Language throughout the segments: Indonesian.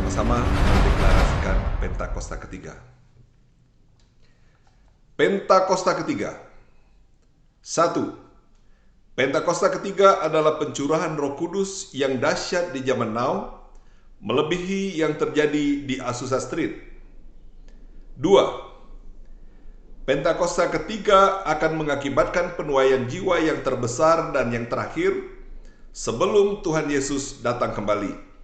bersama-sama mendeklarasikan Pentakosta ketiga. Pentakosta ketiga. 1. Pentakosta ketiga adalah pencurahan Roh Kudus yang dahsyat di zaman now, melebihi yang terjadi di Azusa Street. 2. Pentakosta ketiga akan mengakibatkan penuaian jiwa yang terbesar dan yang terakhir sebelum Tuhan Yesus datang kembali.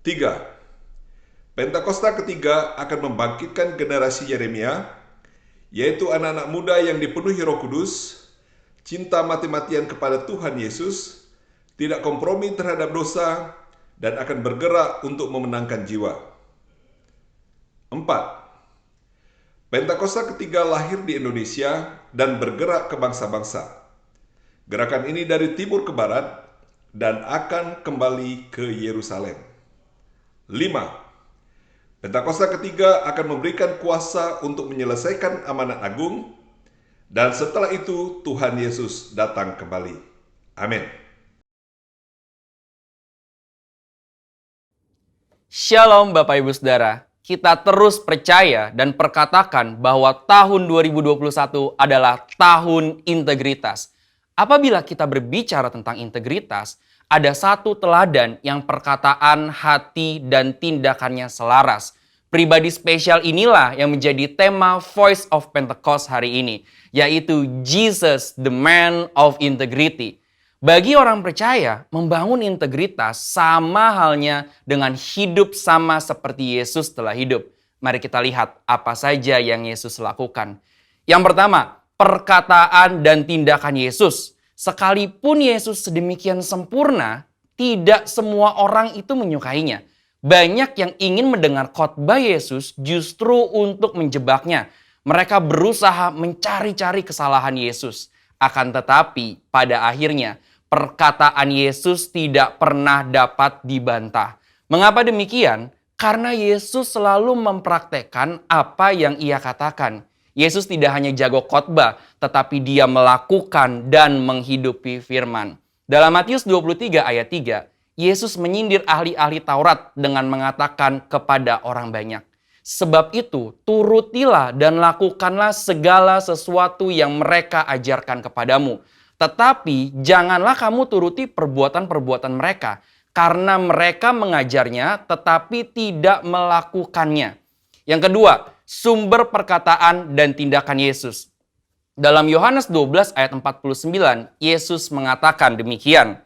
3. Pentakosta ketiga akan membangkitkan generasi Yeremia, yaitu anak-anak muda yang dipenuhi Roh Kudus, cinta mati-matian kepada Tuhan Yesus, tidak kompromi terhadap dosa, dan akan bergerak untuk memenangkan jiwa. 4. Pentakosta ketiga lahir di Indonesia dan bergerak ke bangsa-bangsa. Gerakan ini dari timur ke barat dan akan kembali ke Yerusalem. 5. Pentakosta ketiga akan memberikan kuasa untuk menyelesaikan amanat agung, dan setelah itu Tuhan Yesus datang kembali. Amin. Shalom Bapak Ibu Saudara, kita terus percaya dan perkatakan bahwa tahun 2021 adalah tahun integritas. Apabila kita berbicara tentang integritas, ada satu teladan yang perkataan, hati, dan tindakannya selaras. Pribadi spesial inilah yang menjadi tema Voice of Pentecost hari ini, yaitu Jesus, the man of integrity. Bagi orang percaya, membangun integritas sama halnya dengan hidup sama seperti Yesus telah hidup. Mari kita lihat apa saja yang Yesus lakukan. Yang pertama, perkataan dan tindakan Yesus. Sekalipun Yesus sedemikian sempurna, tidak semua orang itu menyukainya. Banyak yang ingin mendengar khotbah Yesus justru untuk menjebaknya. Mereka berusaha mencari-cari kesalahan Yesus. Akan tetapi, pada akhirnya, perkataan Yesus tidak pernah dapat dibantah. Mengapa demikian? Karena Yesus selalu mempraktekkan apa yang ia katakan. Yesus tidak hanya jago khotbah, tetapi dia melakukan dan menghidupi firman. Dalam Matius 23 ayat 3, Yesus menyindir ahli-ahli Taurat dengan mengatakan kepada orang banyak, "Sebab itu, turutilah dan lakukanlah segala sesuatu yang mereka ajarkan kepadamu. Tetapi janganlah kamu turuti perbuatan-perbuatan mereka, karena mereka mengajarnya tetapi tidak melakukannya." Yang kedua, sumber perkataan dan tindakan Yesus. Dalam Yohanes 12 ayat 49, Yesus mengatakan demikian,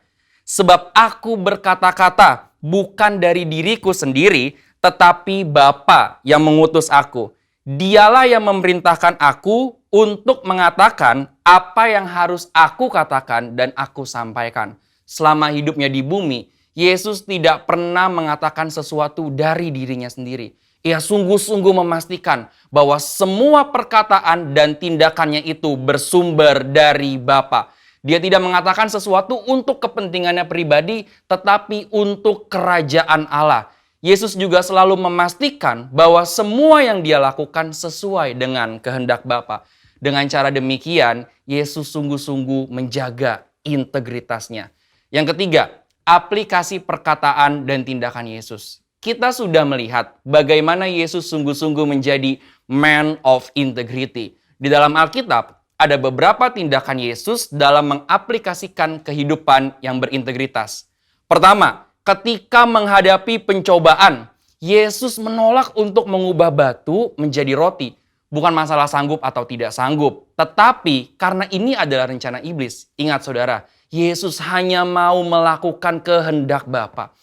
"Sebab aku berkata-kata bukan dari diriku sendiri, tetapi Bapa yang mengutus aku. Dialah yang memerintahkan aku untuk mengatakan apa yang harus aku katakan dan aku sampaikan." Selama hidupnya di bumi, Yesus tidak pernah mengatakan sesuatu dari dirinya sendiri. Ia sungguh-sungguh memastikan bahwa semua perkataan dan tindakannya itu bersumber dari Bapa. Dia tidak mengatakan sesuatu untuk kepentingannya pribadi, tetapi untuk kerajaan Allah. Yesus juga selalu memastikan bahwa semua yang dia lakukan sesuai dengan kehendak Bapa. Dengan cara demikian, Yesus sungguh-sungguh menjaga integritasnya. Yang ketiga, aplikasi perkataan dan tindakan Yesus. Kita sudah melihat bagaimana Yesus sungguh-sungguh menjadi man of integrity. Di dalam Alkitab, ada beberapa tindakan Yesus dalam mengaplikasikan kehidupan yang berintegritas. Pertama, ketika menghadapi pencobaan, Yesus menolak untuk mengubah batu menjadi roti. Bukan masalah sanggup atau tidak sanggup, tetapi karena ini adalah rencana iblis. Ingat saudara, Yesus hanya mau melakukan kehendak Bapa.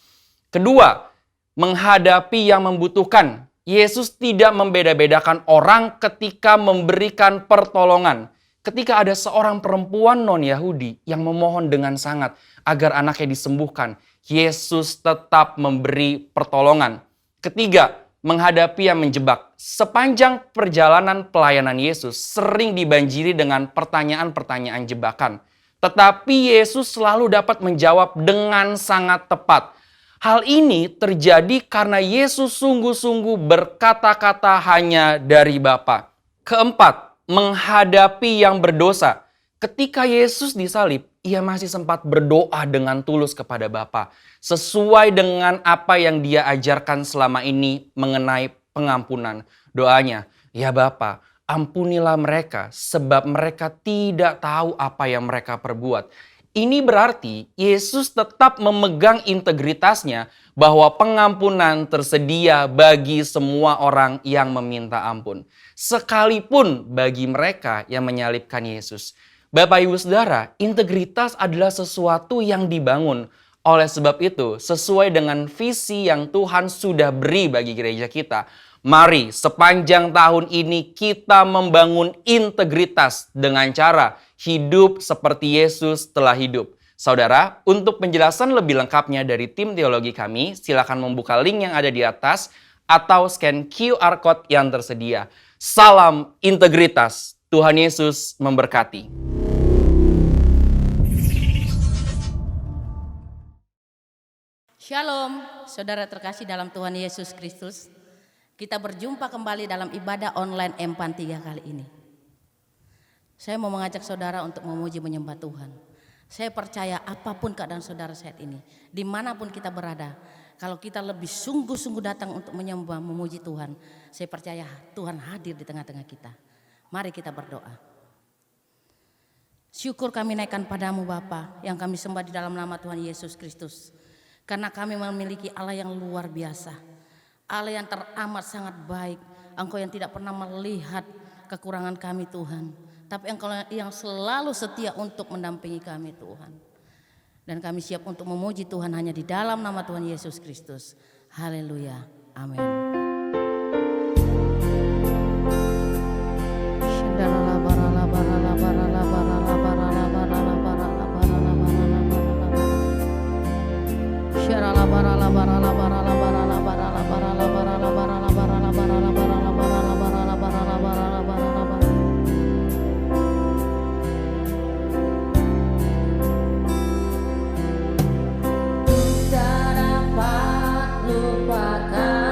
Kedua, menghadapi yang membutuhkan. Yesus tidak membeda-bedakan orang ketika memberikan pertolongan. Ketika ada seorang perempuan non-Yahudi yang memohon dengan sangat agar anaknya disembuhkan, Yesus tetap memberi pertolongan. Ketiga, menghadapi yang menjebak. Sepanjang perjalanan pelayanan Yesus sering dibanjiri dengan pertanyaan-pertanyaan jebakan. Tetapi Yesus selalu dapat menjawab dengan sangat tepat. Hal ini terjadi karena Yesus sungguh-sungguh berkata-kata hanya dari Bapa. Keempat, menghadapi yang berdosa. Ketika Yesus disalib, ia masih sempat berdoa dengan tulus kepada Bapa, sesuai dengan apa yang dia ajarkan selama ini mengenai pengampunan. Doanya, "Ya Bapa, ampunilah mereka sebab mereka tidak tahu apa yang mereka perbuat." Ini berarti Yesus tetap memegang integritasnya bahwa pengampunan tersedia bagi semua orang yang meminta ampun. Sekalipun bagi mereka yang menyalibkan Yesus. Bapak Ibu Saudara, integritas adalah sesuatu yang dibangun. Oleh sebab itu, sesuai dengan visi yang Tuhan sudah beri bagi gereja kita, mari sepanjang tahun ini kita membangun integritas dengan cara hidup seperti Yesus telah hidup. Saudara, untuk penjelasan lebih lengkapnya dari tim teologi kami, silakan membuka link yang ada di atas atau scan QR Code yang tersedia. Salam integritas, Tuhan Yesus memberkati. Shalom, saudara terkasih dalam Tuhan Yesus Kristus. Kita berjumpa kembali dalam ibadah online M3 kali ini. Saya mau mengajak saudara untuk memuji menyembah Tuhan. Saya percaya apapun keadaan saudara saat ini, dimanapun kita berada, kalau kita lebih sungguh-sungguh datang untuk menyembah, memuji Tuhan, saya percaya Tuhan hadir di tengah-tengah kita. Mari kita berdoa. Syukur kami naikkan padamu Bapa, yang kami sembah di dalam nama Tuhan Yesus Kristus. Karena kami memiliki Allah yang luar biasa, Allah yang teramat sangat baik, Engkau yang tidak pernah melihat kekurangan kami Tuhan, tapi Engkau yang selalu setia untuk mendampingi kami Tuhan. Dan kami siap untuk memuji Tuhan hanya di dalam nama Tuhan Yesus Kristus. Haleluya, amin. Tak dapat lupakan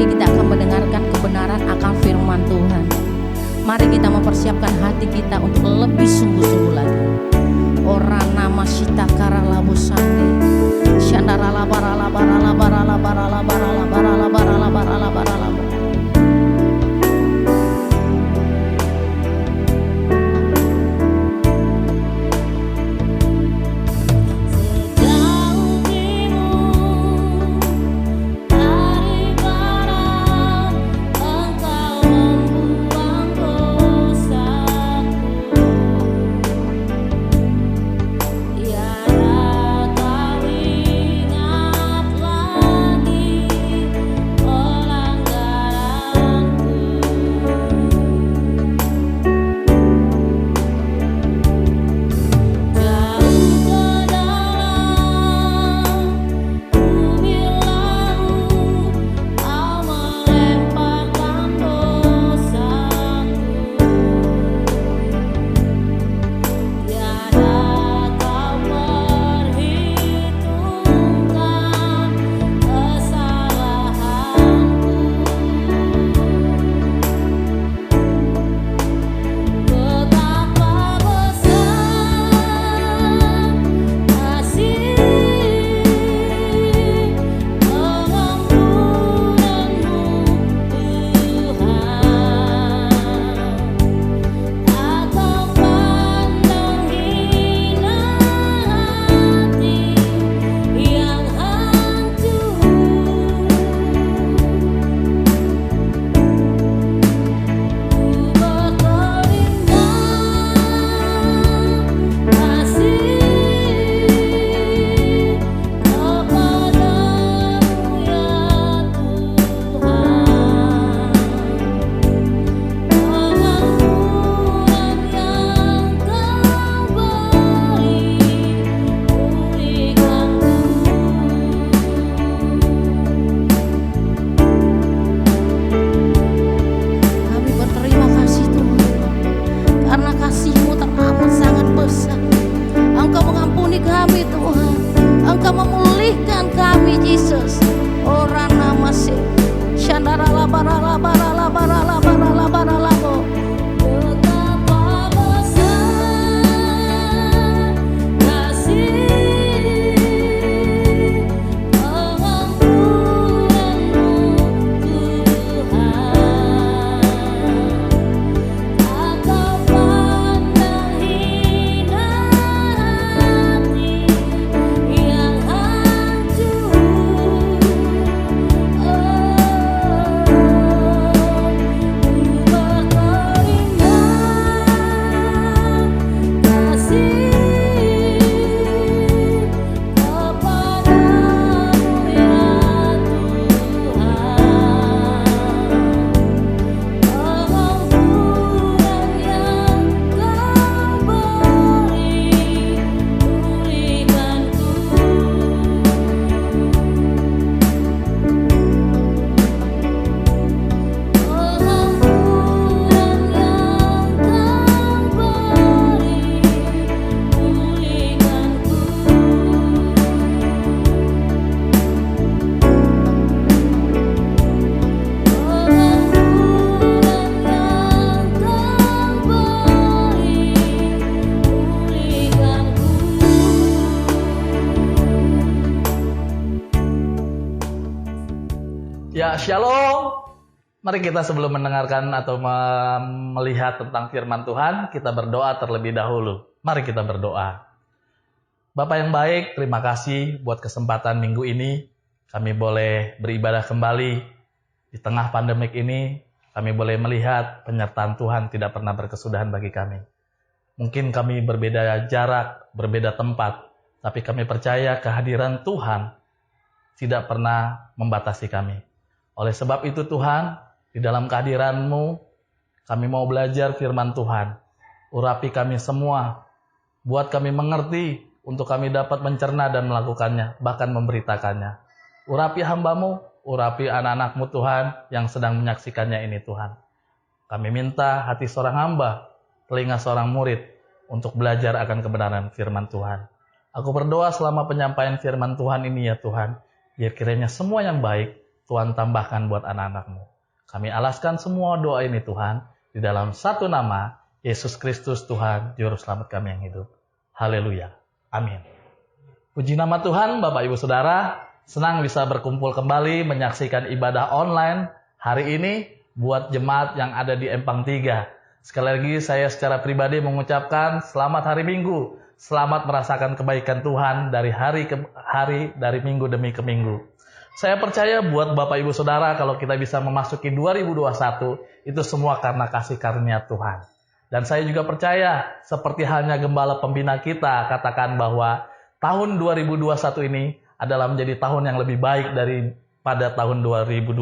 lagi kita akan mendengarkan kebenaran akan firman Tuhan. Mari kita mempersiapkan hati kita untuk lebih sungguh-sungguh lagi. Orang nama Sita Karalabu Sande Shandara labara labara labara labara labara labara labara labara labara labara. Ya, shalom. Mari kita sebelum mendengarkan atau melihat tentang firman Tuhan, kita berdoa terlebih dahulu. Mari kita berdoa. Bapa yang baik, terima kasih buat kesempatan minggu ini. Kami boleh beribadah kembali di tengah pandemik ini. Kami boleh melihat penyertaan Tuhan tidak pernah berkesudahan bagi kami. Mungkin kami berbeda jarak, berbeda tempat, tapi kami percaya kehadiran Tuhan tidak pernah membatasi kami. Oleh sebab itu Tuhan, di dalam kehadiran-Mu, kami mau belajar firman Tuhan. Urapi kami semua, buat kami mengerti, untuk kami dapat mencerna dan melakukannya, bahkan memberitakannya. Urapi hamba-Mu, urapi anak-anak-Mu Tuhan, yang sedang menyaksikannya ini Tuhan. Kami minta hati seorang hamba, telinga seorang murid, untuk belajar akan kebenaran firman Tuhan. Aku berdoa selama penyampaian firman Tuhan ini ya Tuhan, biar kiranya semua yang baik, Tuhan tambahkan buat anak-anak-Mu. Kami alaskan semua doa ini Tuhan, di dalam satu nama, Yesus Kristus Tuhan, Juru Selamat kami yang hidup. Haleluya. Amin. Puji nama Tuhan, Bapak Ibu Saudara, senang bisa berkumpul kembali menyaksikan ibadah online hari ini buat jemaat yang ada di Empang 3. Sekali lagi saya secara pribadi mengucapkan selamat hari Minggu, selamat merasakan kebaikan Tuhan dari hari ke hari, dari minggu demi ke minggu. Saya percaya buat Bapak Ibu Saudara kalau kita bisa memasuki 2021, itu semua karena kasih karunia Tuhan. Dan saya juga percaya seperti halnya gembala pembina kita katakan bahwa tahun 2021 ini adalah menjadi tahun yang lebih baik daripada tahun 2020.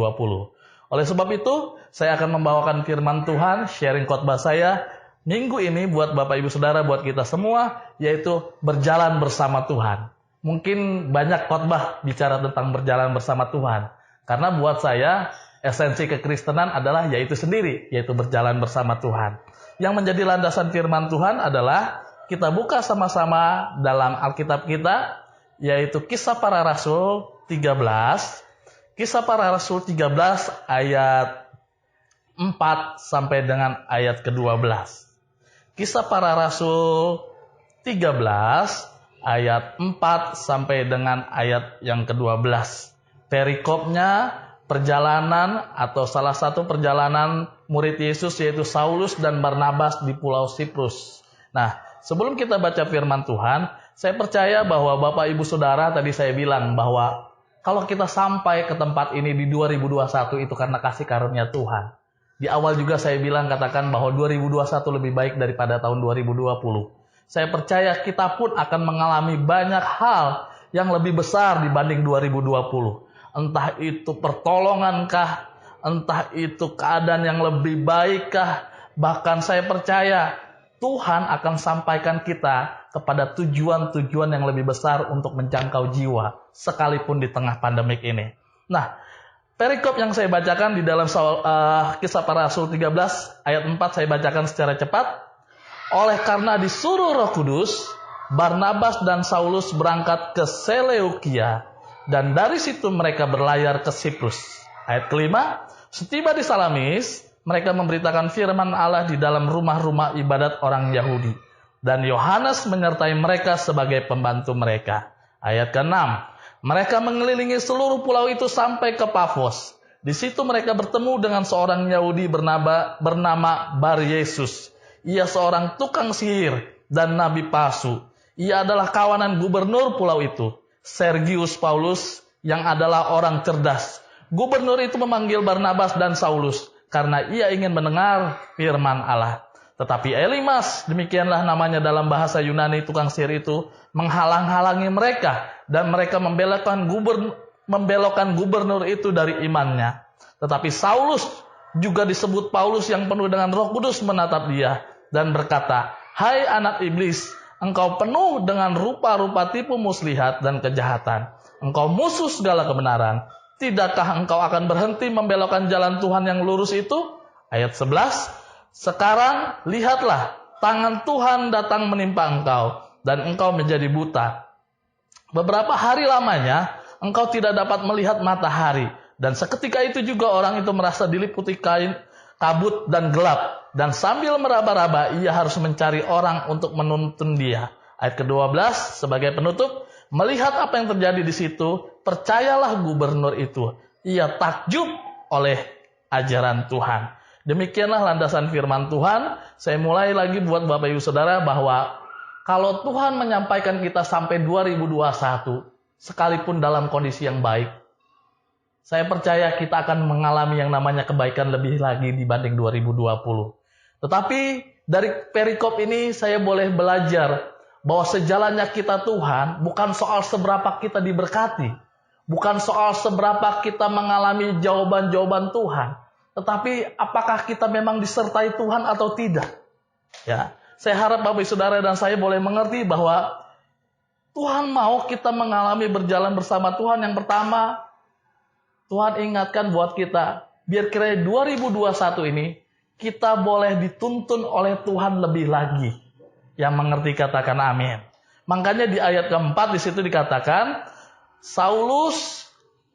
Oleh sebab itu, saya akan membawakan firman Tuhan, sharing khotbah saya minggu ini buat Bapak Ibu Saudara, buat kita semua, yaitu berjalan bersama Tuhan. Mungkin banyak khotbah bicara tentang berjalan bersama Tuhan. Karena buat saya, esensi kekristenan adalah yaitu sendiri, yaitu berjalan bersama Tuhan. Yang menjadi landasan firman Tuhan adalah kita buka sama-sama dalam Alkitab kita, yaitu Kisah Para Rasul 13. Kisah Para Rasul 13 ayat 4 sampai dengan ayat ke-12. Kisah Para Rasul 13 ayat 4 sampai dengan ayat yang ke-12. Perikopnya perjalanan atau salah satu perjalanan murid Yesus yaitu Saulus dan Barnabas di Pulau Siprus. Nah, sebelum kita baca firman Tuhan, saya percaya bahwa Bapak Ibu Saudara tadi saya bilang bahwa kalau kita sampai ke tempat ini di 2021 itu karena kasih karunia Tuhan. Di awal juga saya bilang katakan bahwa 2021 lebih baik daripada tahun 2020. Saya percaya kita pun akan mengalami banyak hal yang lebih besar dibanding 2020. Entah itu pertolongankah, entah itu keadaan yang lebih baikkah, bahkan saya percaya Tuhan akan sampaikan kita kepada tujuan-tujuan yang lebih besar untuk menjangkau jiwa, sekalipun di tengah pandemik ini. Nah, perikop yang saya bacakan di dalam Kisah Para Rasul 13 ayat 4 saya bacakan secara cepat. Oleh karena disuruh Roh Kudus, Barnabas dan Saulus berangkat ke Seleukia, dan dari situ mereka berlayar ke Siprus. Ayat kelima, setiba di Salamis, mereka memberitakan firman Allah di dalam rumah-rumah ibadat orang Yahudi. Dan Yohanes menyertai mereka sebagai pembantu mereka. Ayat ke-6, mereka mengelilingi seluruh pulau itu sampai ke Pafos. Di situ mereka bertemu dengan seorang Yahudi bernama Bar Yesus. Ia seorang tukang sihir dan nabi palsu. Ia adalah kawanan gubernur pulau itu, Sergius Paulus, yang adalah orang cerdas. Gubernur itu memanggil Barnabas dan Saulus karena ia ingin mendengar firman Allah. Tetapi Elimas, demikianlah namanya dalam bahasa Yunani tukang sihir itu, menghalang-halangi mereka dan mereka membelokkan gubernur itu dari imannya. Tetapi Saulus juga disebut Paulus yang penuh dengan Roh Kudus menatap dia dan berkata, "Hai anak iblis, engkau penuh dengan rupa-rupa tipu muslihat dan kejahatan. Engkau musuh segala kebenaran. Tidakkah engkau akan berhenti membelokkan jalan Tuhan yang lurus itu?" Ayat 11, sekarang lihatlah, tangan Tuhan datang menimpa engkau, dan engkau menjadi buta. Beberapa hari lamanya, engkau tidak dapat melihat matahari. Dan seketika itu juga orang itu merasa diliputi kain kabut dan gelap. Dan sambil meraba-raba, ia harus mencari orang untuk menuntun dia. Ayat ke-12, sebagai penutup, melihat apa yang terjadi di situ, percayalah gubernur itu. Ia takjub oleh ajaran Tuhan. Demikianlah landasan firman Tuhan. Saya mulai lagi buat Bapak Ibu Saudara bahwa kalau Tuhan menyampaikan kita sampai 2021, sekalipun dalam kondisi yang baik, saya percaya kita akan mengalami yang namanya kebaikan lebih lagi dibanding 2020. Tetapi dari perikop ini saya boleh belajar bahwa sejalannya kita Tuhan bukan soal seberapa kita diberkati, bukan soal seberapa kita mengalami jawaban-jawaban Tuhan, tetapi apakah kita memang disertai Tuhan atau tidak. Ya, saya harap Bapak Saudara dan saya boleh mengerti bahwa Tuhan mau kita mengalami berjalan bersama Tuhan. Yang pertama, Tuhan ingatkan buat kita, biar kira 2021 ini kita boleh dituntun oleh Tuhan lebih lagi. Yang mengerti katakan amin. Makanya di ayat keempat di situ dikatakan, Saulus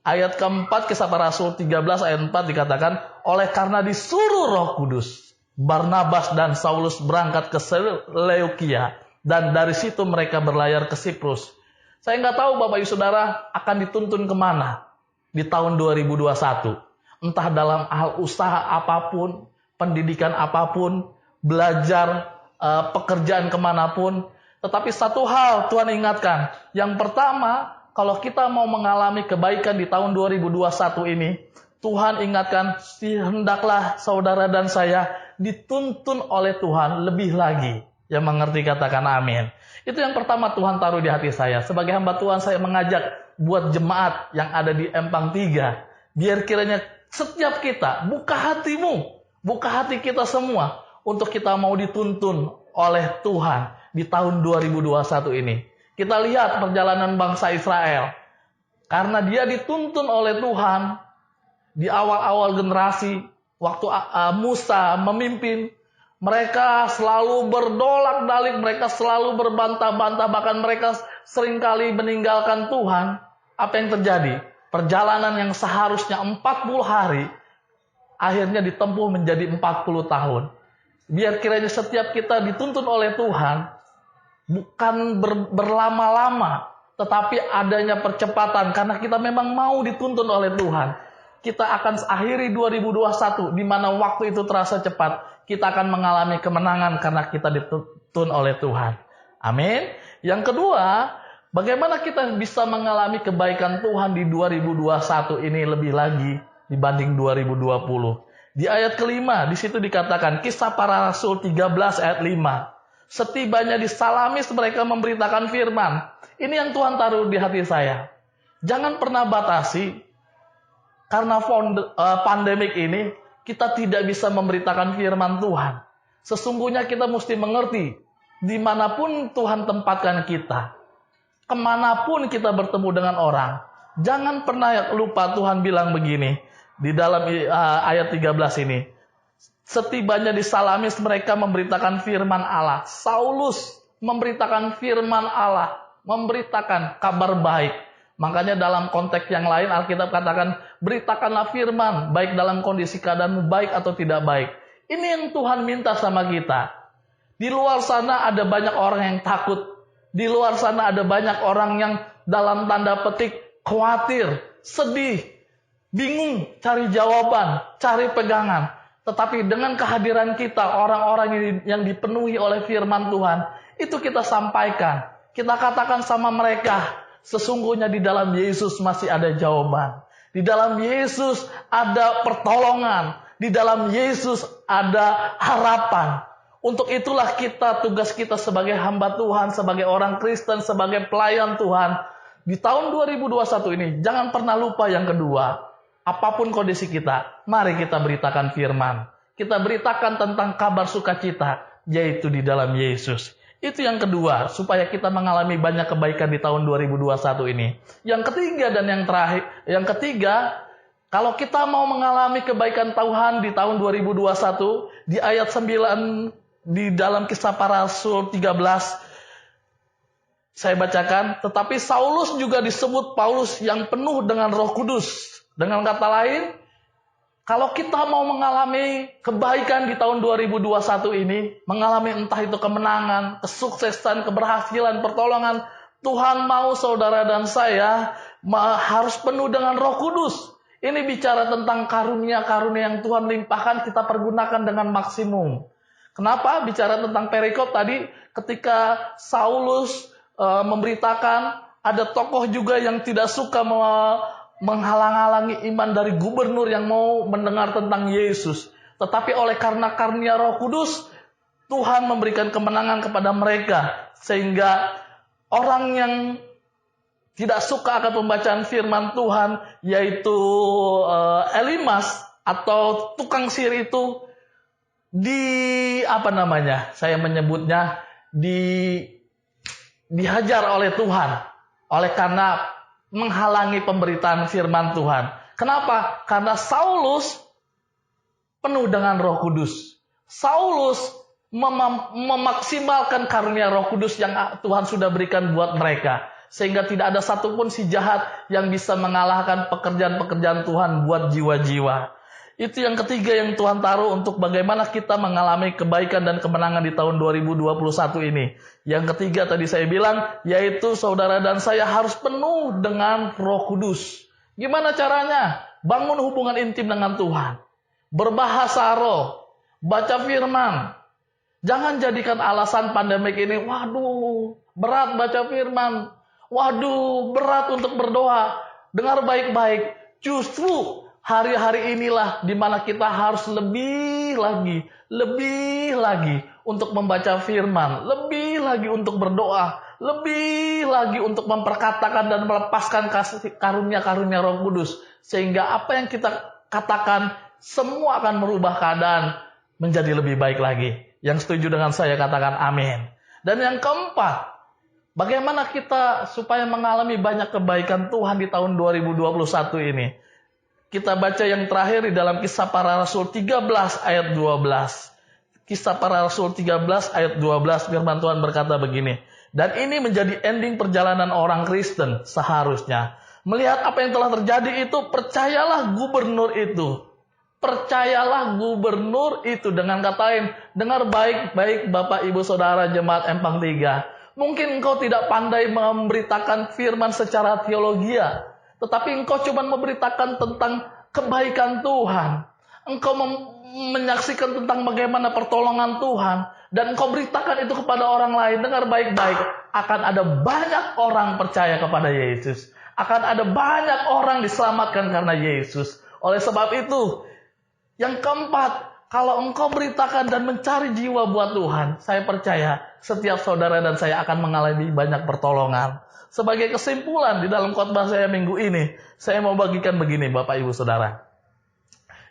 Ayat keempat Kisah Para Rasul 13 ayat 4 dikatakan, oleh karena disuruh Roh Kudus, Barnabas dan Saulus berangkat ke Seleukia, dan dari situ mereka berlayar ke Siprus. Saya nggak tahu Bapak Ibu Saudara akan dituntun kemana di tahun 2021. Entah dalam hal usaha apapun, pendidikan apapun, belajar, pekerjaan kemanapun. Tetapi satu hal Tuhan ingatkan. Yang pertama, kalau kita mau mengalami kebaikan di tahun 2021 ini, Tuhan ingatkan, hendaklah saudara dan saya dituntun oleh Tuhan lebih lagi. Yang mengerti katakan amin. Itu yang pertama Tuhan taruh di hati saya. Sebagai hamba Tuhan saya mengajak buat jemaat yang ada di Empang 3. Biar kiranya setiap kita buka hatimu, buka hati kita semua untuk kita mau dituntun oleh Tuhan di tahun 2021 ini. Kita lihat perjalanan bangsa Israel. Karena dia dituntun oleh Tuhan di awal-awal generasi, waktu Musa memimpin, mereka selalu berdolak-dalik, mereka selalu berbantah-bantah, bahkan mereka seringkali meninggalkan Tuhan. Apa yang terjadi? Perjalanan yang seharusnya 40 hari, akhirnya ditempuh menjadi 40 tahun. Biar kiranya setiap kita dituntun oleh Tuhan, bukan berlama-lama, tetapi adanya percepatan, karena kita memang mau dituntun oleh Tuhan. Kita akan akhiri 2021, di mana waktu itu terasa cepat. Kita akan mengalami kemenangan karena kita dituntun oleh Tuhan. Amin. Yang kedua, bagaimana kita bisa mengalami kebaikan Tuhan di 2021 ini lebih lagi dibanding 2020. Di ayat kelima, di situ dikatakan, Kisah Para Rasul 13 ayat 5. Setibanya di Salamis mereka memberitakan firman. Ini yang Tuhan taruh di hati saya. Jangan pernah batasi, karena pandemik ini, kita tidak bisa memberitakan firman Tuhan. Sesungguhnya kita mesti mengerti, dimanapun Tuhan tempatkan kita, kemanapun kita bertemu dengan orang, jangan pernah lupa Tuhan bilang begini, di dalam ayat 13 ini. Setibanya di Salamis mereka memberitakan firman Allah. Saulus memberitakan firman Allah, memberitakan kabar baik. Makanya dalam konteks yang lain Alkitab katakan, beritakanlah firman, baik dalam kondisi keadaanmu baik atau tidak baik. Ini yang Tuhan minta sama kita. Di luar sana ada banyak orang yang takut. Di luar sana ada banyak orang yang dalam tanda petik khawatir, sedih, bingung cari jawaban, cari pegangan. Tetapi dengan kehadiran kita, orang-orang yang dipenuhi oleh firman Tuhan, itu kita sampaikan. Kita katakan sama mereka, sesungguhnya di dalam Yesus masih ada jawaban. Di dalam Yesus ada pertolongan. Di dalam Yesus ada harapan. Untuk itulah tugas kita sebagai hamba Tuhan, sebagai orang Kristen, sebagai pelayan Tuhan. Di tahun 2021 ini, jangan pernah lupa yang kedua. Apapun kondisi kita, mari kita beritakan firman. Kita beritakan tentang kabar sukacita, yaitu di dalam Yesus. Itu yang kedua, supaya kita mengalami banyak kebaikan di tahun 2021 ini. Yang ketiga dan yang terakhir, kalau kita mau mengalami kebaikan Tuhan di tahun 2021, di ayat 9 di dalam Kisah Para Rasul 13, saya bacakan, tetapi Saulus juga disebut Paulus yang penuh dengan Roh Kudus. Dengan kata lain, kalau kita mau mengalami kebaikan di tahun 2021 ini, mengalami entah itu kemenangan, kesuksesan, keberhasilan, pertolongan, Tuhan mau saudara dan saya harus penuh dengan Roh Kudus. Ini bicara tentang karunia-karunia yang Tuhan limpahkan, kita pergunakan dengan maksimum. Kenapa? Bicara tentang perikop tadi, ketika Saulus memberitakan, ada tokoh juga yang tidak suka menghalang-halangi iman dari gubernur yang mau mendengar tentang Yesus. Tetapi oleh karena karunia Roh Kudus, Tuhan memberikan kemenangan kepada mereka. Sehingga orang yang tidak suka akan pembacaan firman Tuhan, yaitu Elimas atau tukang sihir itu, dihajar oleh Tuhan. Oleh karena menghalangi pemberitaan firman Tuhan. Kenapa? Karena Saulus penuh dengan Roh Kudus. Saulus memaksimalkan karunia Roh Kudus yang Tuhan sudah berikan buat mereka. Sehingga tidak ada satupun si jahat yang bisa mengalahkan pekerjaan-pekerjaan Tuhan buat jiwa-jiwa. Itu yang ketiga yang Tuhan taruh untuk bagaimana kita mengalami kebaikan dan kemenangan di tahun 2021 ini. Yang ketiga tadi saya bilang, yaitu saudara dan saya harus penuh dengan Roh Kudus. Gimana caranya? Bangun hubungan intim dengan Tuhan. Berbahasa roh. Baca firman. Jangan jadikan alasan pandemik ini, waduh, berat baca firman. Waduh, berat untuk berdoa. Dengar baik-baik. Justru hari-hari inilah di mana kita harus lebih lagi untuk membaca firman, lebih lagi untuk berdoa, lebih lagi untuk memperkatakan dan melepaskan karunia-karunia Roh Kudus, sehingga apa yang kita katakan semua akan merubah keadaan menjadi lebih baik lagi. Yang setuju dengan saya katakan amin. Dan yang keempat, bagaimana kita supaya mengalami banyak kebaikan Tuhan di tahun 2021 ini? Kita baca yang terakhir di dalam Kisah Para Rasul 13 ayat 12. Kisah Para Rasul 13 ayat 12, firman Tuhan berkata begini. Dan ini menjadi ending perjalanan orang Kristen seharusnya. Melihat apa yang telah terjadi itu, percayalah gubernur itu. Percayalah gubernur itu. Dengan kata lain, dengar baik-baik Bapak Ibu Saudara Jemaat Empang 3. Mungkin engkau tidak pandai memberitakan firman secara teologia, tetapi engkau cuma memberitakan tentang kebaikan Tuhan. Engkau menyaksikan tentang bagaimana pertolongan Tuhan. Dan engkau beritakan itu kepada orang lain. Dengar baik-baik. Akan ada banyak orang percaya kepada Yesus. Akan ada banyak orang diselamatkan karena Yesus. Oleh sebab itu, yang keempat, kalau engkau beritakan dan mencari jiwa buat Tuhan, saya percaya setiap saudara dan saya akan mengalami banyak pertolongan. Sebagai kesimpulan di dalam khotbah saya minggu ini, saya mau bagikan begini Bapak Ibu Saudara.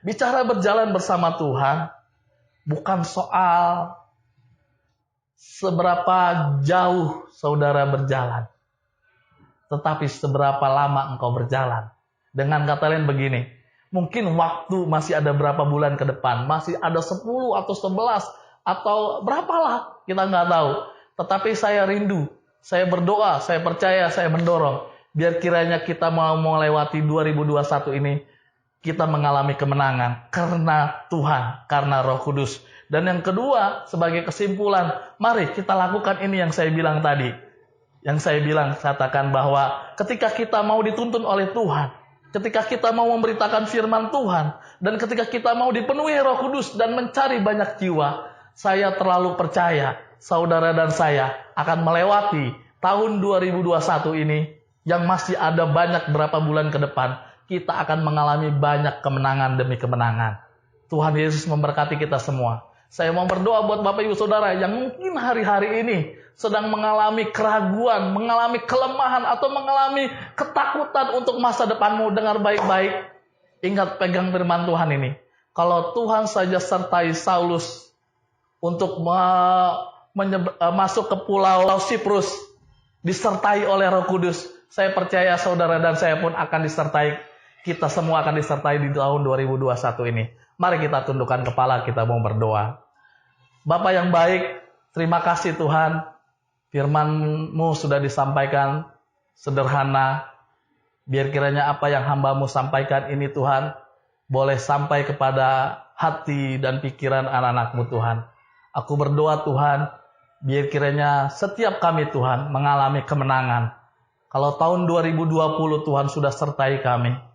Bicara berjalan bersama Tuhan bukan soal seberapa jauh saudara berjalan, tetapi seberapa lama engkau berjalan. Dengan kata lain begini, mungkin waktu masih ada berapa bulan ke depan, masih ada 10 atau 11 atau berapalah, kita nggak tahu. Tetapi saya rindu, saya berdoa, saya percaya, saya mendorong. Biar kiranya kita mau melewati 2021 ini, kita mengalami kemenangan karena Tuhan, karena Roh Kudus. Dan yang kedua, sebagai kesimpulan, mari kita lakukan ini yang saya bilang tadi. Yang saya bilang, katakan bahwa ketika kita mau dituntun oleh Tuhan, ketika kita mau memberitakan firman Tuhan, dan ketika kita mau dipenuhi Roh Kudus dan mencari banyak jiwa, saya terlalu percaya, saudara dan saya akan melewati tahun 2021 ini yang masih ada banyak berapa bulan ke depan. Kita akan mengalami banyak kemenangan demi kemenangan. Tuhan Yesus memberkati kita semua. Saya mau berdoa buat Bapak Ibu Saudara yang mungkin hari-hari ini sedang mengalami keraguan, mengalami kelemahan, atau mengalami ketakutan untuk masa depanmu. Dengar baik-baik. Ingat, pegang firman Tuhan ini. Kalau Tuhan saja sertai Saulus untuk masuk ke pulau Siprus, disertai oleh Roh Kudus, saya percaya saudara dan saya pun akan disertai. Kita semua akan disertai di tahun 2021 ini. Mari kita tundukkan kepala, kita mau berdoa. Bapa yang baik, terima kasih Tuhan. Firman-Mu sudah disampaikan sederhana. Biar kiranya apa yang hamba-Mu sampaikan ini Tuhan, boleh sampai kepada hati dan pikiran anak-anak-Mu Tuhan. Aku berdoa Tuhan, biar kiranya setiap kami Tuhan mengalami kemenangan. Kalau tahun 2020 Tuhan sudah sertai kami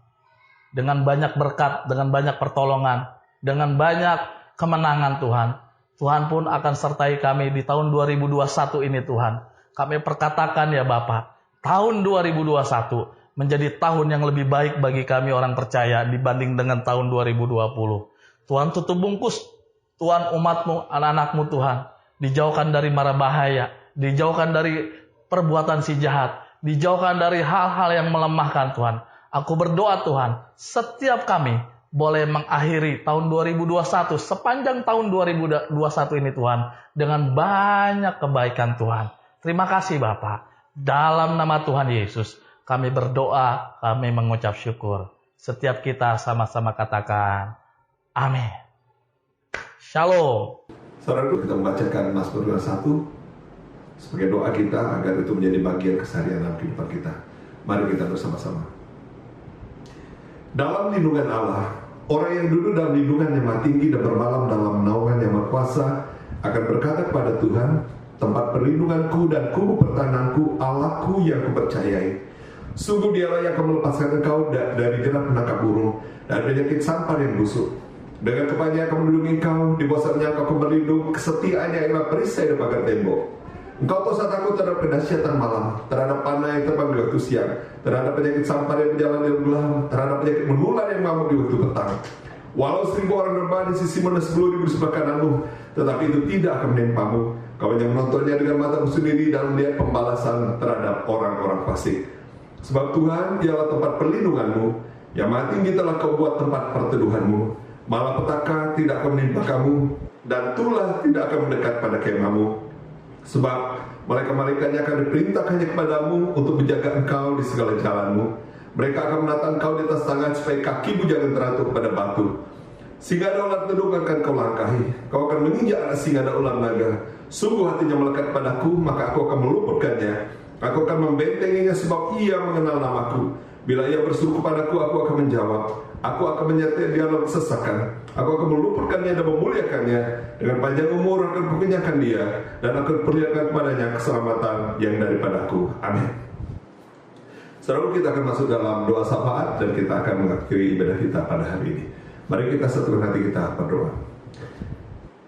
dengan banyak berkat, dengan banyak pertolongan, dengan banyak kemenangan Tuhan. Tuhan pun akan sertai kami di tahun 2021 ini Tuhan. Kami perkatakan ya Bapa, tahun 2021 menjadi tahun yang lebih baik bagi kami orang percaya dibanding dengan tahun 2020. Tuhan tutup bungkus, Tuhan umat-Mu, anak-anak-Mu Tuhan, dijauhkan dari mara bahaya, dijauhkan dari perbuatan si jahat, dijauhkan dari hal-hal yang melemahkan Tuhan. Aku berdoa Tuhan, setiap kami boleh mengakhiri tahun 2021, sepanjang tahun 2021 ini Tuhan, dengan banyak kebaikan Tuhan. Terima kasih Bapa. Dalam nama Tuhan Yesus, kami berdoa, kami mengucap syukur. Setiap kita sama-sama katakan, amin. Shalom. Saudara, kita membacakan Mazmur 21. sebagai doa kita agar itu menjadi bagian keseharian dalam kehidupan kita. Mari kita bersama-sama. Dalam lindungan Allah, orang yang duduk dalam lindungan yang maha tinggi dan bermalam dalam naungan yang maha kuasa akan berkata kepada Tuhan, tempat perlindunganku dan kubu pertahananku, Allahku yang kupercayai. Sungguh dialah yang akan melepaskan engkau dari jerat penangkap burung dan penyakit sampar yang busuk. Dengan kepalanya akan melindungi engkau, di bawahnya engkau akan berlindung, kesetiaannya ialah perisai dan pagar tembok. Engkau tak usah takut terhadap kedahsyatan malam, terhadap panah yang terbang di waktu siang, terhadap penyakit sampar yang berjalan di gelap, terhadap penyakit menular yang mengamuk di waktu petang. Walau 1000 orang rebah di sisi mana 10.000 di sebelah kananmu, tetapi itu tidak akan menimpamu. Kau hanya menontonnya dengan matamu sendiri dan melihat pembalasan terhadap orang-orang fasik. Sebab Tuhan ialah tempat perlindunganmu, yang maha tinggi telah kau buat tempat perteduhanmu. Malapetaka tidak akan menimpa kamu, dan tulah tidak akan mendekat pada kemahmu. Sebab malaikat-malaikatnya akan diperintahkannya kepadamu untuk menjaga engkau di segala jalanmu. Mereka akan menatang engkau di atas tangan supaya kakimu jangan teratuh pada batu. Singa dan ular tedung akan kau langkahi. Kau akan menginjak anak singa dan ular naga. Sungguh hatinya melekat padaku, maka aku akan meluputkannya. Aku akan membentenginya sebab ia mengenal namaku. Bila ia berseru kepadaku, aku akan menjawab. Aku akan menyertai dia dalam kesesakan. Aku akan meluputkannya dan memuliakannya. Dengan panjang umur akan kukenyangkan dia, dan akan perlihatkan kepadanya keselamatan yang daripadaku. Amin. Saudara, kita akan masuk dalam doa syafaat dan kita akan mengakhiri ibadah kita pada hari ini. Mari kita satukan hati kita berdoa.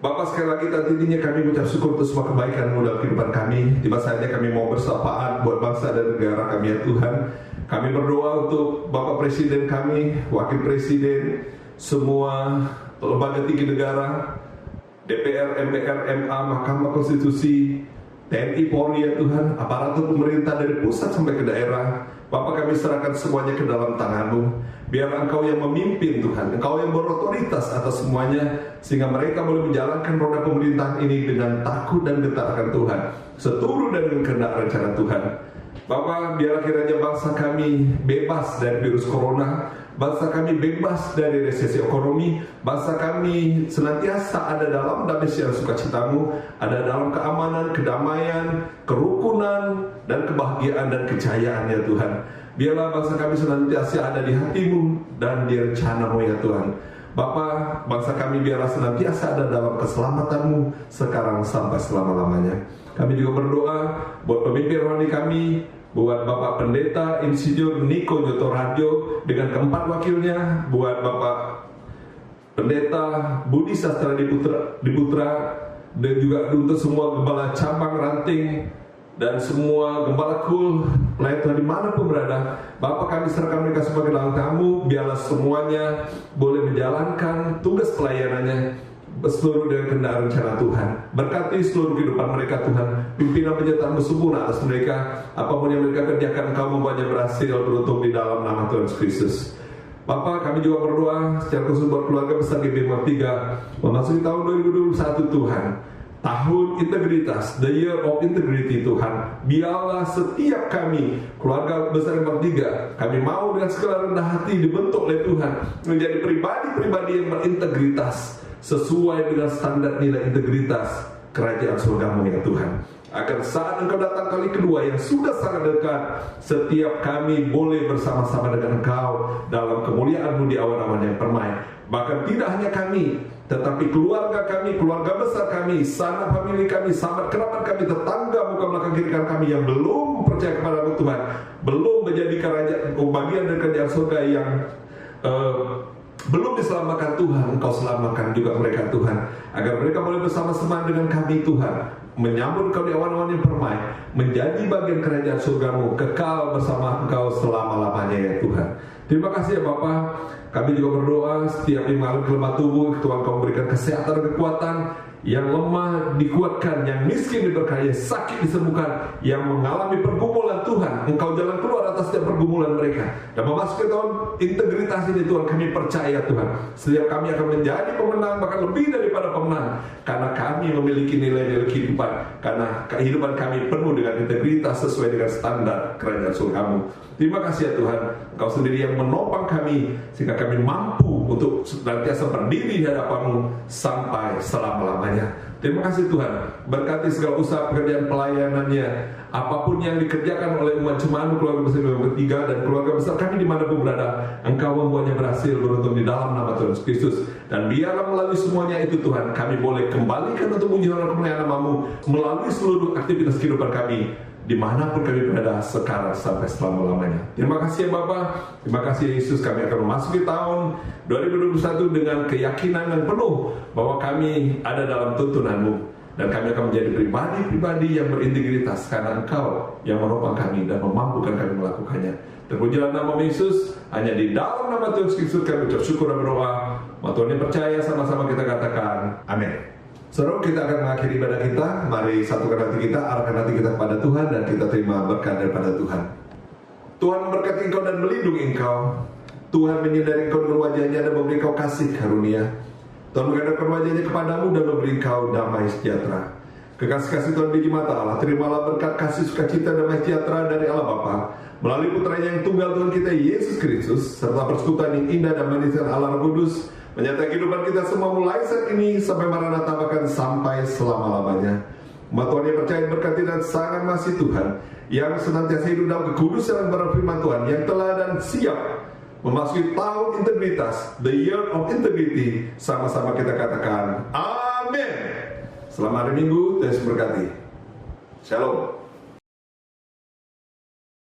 Bapa, sekali lagi tentunya kami mengucap syukur untuk semua kebaikan-Mu dalam kehidupan kami. Tiba saatnya kami mau bersyafaat buat bangsa dan negara kami, ya Tuhan. Kami berdoa untuk Bapak Presiden kami, Wakil Presiden, semua lembaga tinggi negara, DPR, MPR, MA, Mahkamah Konstitusi, TNI, Polri, ya Tuhan, aparatur pemerintah dari pusat sampai ke daerah. Bapak, kami serahkan semuanya ke dalam tangan-Mu. Biar Engkau yang memimpin Tuhan, Engkau yang berotoritas atas semuanya, sehingga mereka boleh menjalankan roda pemerintahan ini dengan takut dan getar akan Tuhan, seturut dengan kehendak rencana Tuhan. Bapak, biarlah kiranya bangsa kami bebas dari virus corona, bangsa kami bebas dari resesi ekonomi, bangsa kami senantiasa ada dalam damai sejahtera sukacita-Mu, ada dalam keamanan, kedamaian, kerukunan, dan kebahagiaan dan kejayaan, ya Tuhan. Biarlah bangsa kami senantiasa ada di hati-Mu dan di rencana-Mu, ya Tuhan. Bapa, bangsa kami biarlah senantiasa ada dalam keselamatan-Mu sekarang sampai selama-lamanya. Kami juga berdoa buat pemimpin rohani kami, buat Bapak Pendeta Insinyur Niko Nyoto Radio dengan keempat wakilnya, buat Bapak Pendeta Budi Sastra Diputra, dan juga untuk semua gembala cabang ranting dan semua gembala kul pelayan Tuhan dimanapun berada. Bapak, kami serahkan mereka sebagai dalam Kamu, biarlah semuanya boleh menjalankan tugas pelayanannya seluruh dengan kehendak rencana Tuhan. Berkati seluruh kehidupan mereka Tuhan, pimpinan penyertaan bersempurna atas mereka. Apapun yang mereka kerjakan, Engkau membuatnya berhasil beruntung di dalam nama Tuhan Yesus Kristus. Bapak, kami juga berdoa secara khusus buat keluarga besar GBM 3 memasuki tahun 2021 Tuhan, tahun integritas, the year of integrity Tuhan. Biarlah setiap kami, keluarga besar GBM 3, kami mau dengan segala rendah hati dibentuk oleh Tuhan menjadi pribadi-pribadi yang berintegritas sesuai dengan standar nilai integritas kerajaan surga-Mu, ya Tuhan. Agar saat Engkau datang kali kedua yang sudah sangat dekat, setiap kami boleh bersama-sama dengan Engkau dalam kemuliaan-Mu di awan-awan yang permai. Bahkan tidak hanya kami, tetapi keluarga kami, keluarga besar kami, sanak famili kami, sahabat kerabat kami, tetangga muka belakang kiri kanan kami yang belum percaya kepada-Mu Tuhan, belum menjadi bagian dari kerajaan surga yang belum diselamatkan Tuhan, Engkau selamatkan juga mereka Tuhan, agar mereka boleh bersama-sama dengan kami Tuhan, menyambut Engkau di awan-awan yang permai, menjadi bagian kerajaan surga-Mu, kekal bersama Engkau selama-lamanya, ya Tuhan. Terima kasih, ya Bapa. Kami juga berdoa setiap yang mengalami kelemah tubuh, Tuhan Kau memberikan kesehatan dan kekuatan, yang lemah dikuatkan, yang miskin diberkahi, sakit disembuhkan, yang mengalami pergumulan Tuhan, Engkau jalan keluar atas setiap pergumulan mereka. Dan memasuki tahun integritas ini Tuhan, kami percaya Tuhan, setiap kami akan menjadi pemenang, bahkan lebih daripada pemenang, karena kami memiliki nilai-nilai kehidupan, karena kehidupan kami penuh dengan integritas sesuai dengan standar kerajaan surga-Mu. Terima kasih, ya Tuhan, Engkau sendiri yang menopang kami, sehingga kami mampu untuk senantiasa berdiri di hadapan-Mu sampai selama-lamanya. selama-lamanya. Terima kasih Tuhan, berkati segala usaha pekerjaan pelayanannya, apapun yang dikerjakan oleh umat jemaat keluarga besar bertiga dan keluarga besar kami dimanapun berada, Engkau membuatnya berhasil beruntung di dalam nama Tuhan Yesus Kristus. Dan biarlah melalui semuanya itu Tuhan, kami boleh kembalikan untuk puji dan kemuliaan nama-Mu melalui seluruh aktivitas kehidupan kami, dimanapun kami berada sekarang sampai selama-lamanya. Terima kasih ya Bapa, terima kasih Yesus. Kami akan memasuki tahun 2021 dengan keyakinan yang penuh bahwa kami ada dalam tuntunan-Mu, dan kami akan menjadi pribadi-pribadi yang berintegritas karena Engkau yang menopang kami dan memampukan kami melakukannya. Terpujilah nama Yesus. Hanya di dalam nama Tuhan Yesus kami bersyukur dan berdoa. Tuhan yang percaya, sama-sama kita katakan amin. Saudara, kita akan mengakhiri ibadah kita. Mari satukan hati kita, arahkan hati kita kepada Tuhan, dan kita terima berkat daripada Tuhan. Tuhan memberkati engkau dan melindungi engkau. Tuhan menyinari engkau dengan wajahnya dan memberi engkau kasih karunia. Tuhan menghadapkan wajahnya kepadamu dan memberi engkau damai sejahtera. Kekasih-kasih Tuhan biji mata Allah, terimalah berkat kasih sukacita damai sejahtera dari Allah Bapa melalui putranya yang tunggal Tuhan kita Yesus Kristus, serta persekutuan yang indah dan manis Allah Roh Kudus menyertai kehidupan kita semua mulai saat ini sampai Maranatha, bahkan sampai selama-lamanya. Umat Tuhan yang percaya berkati dan sangat masih Tuhan, yang senantiasa hidup dalam kekudusan dan berfirman Tuhan, yang telah dan siap memasuki tahun integritas, the year of integrity. Sama-sama kita katakan amin. Selamat hari Minggu, Tuhan berkati. Shalom.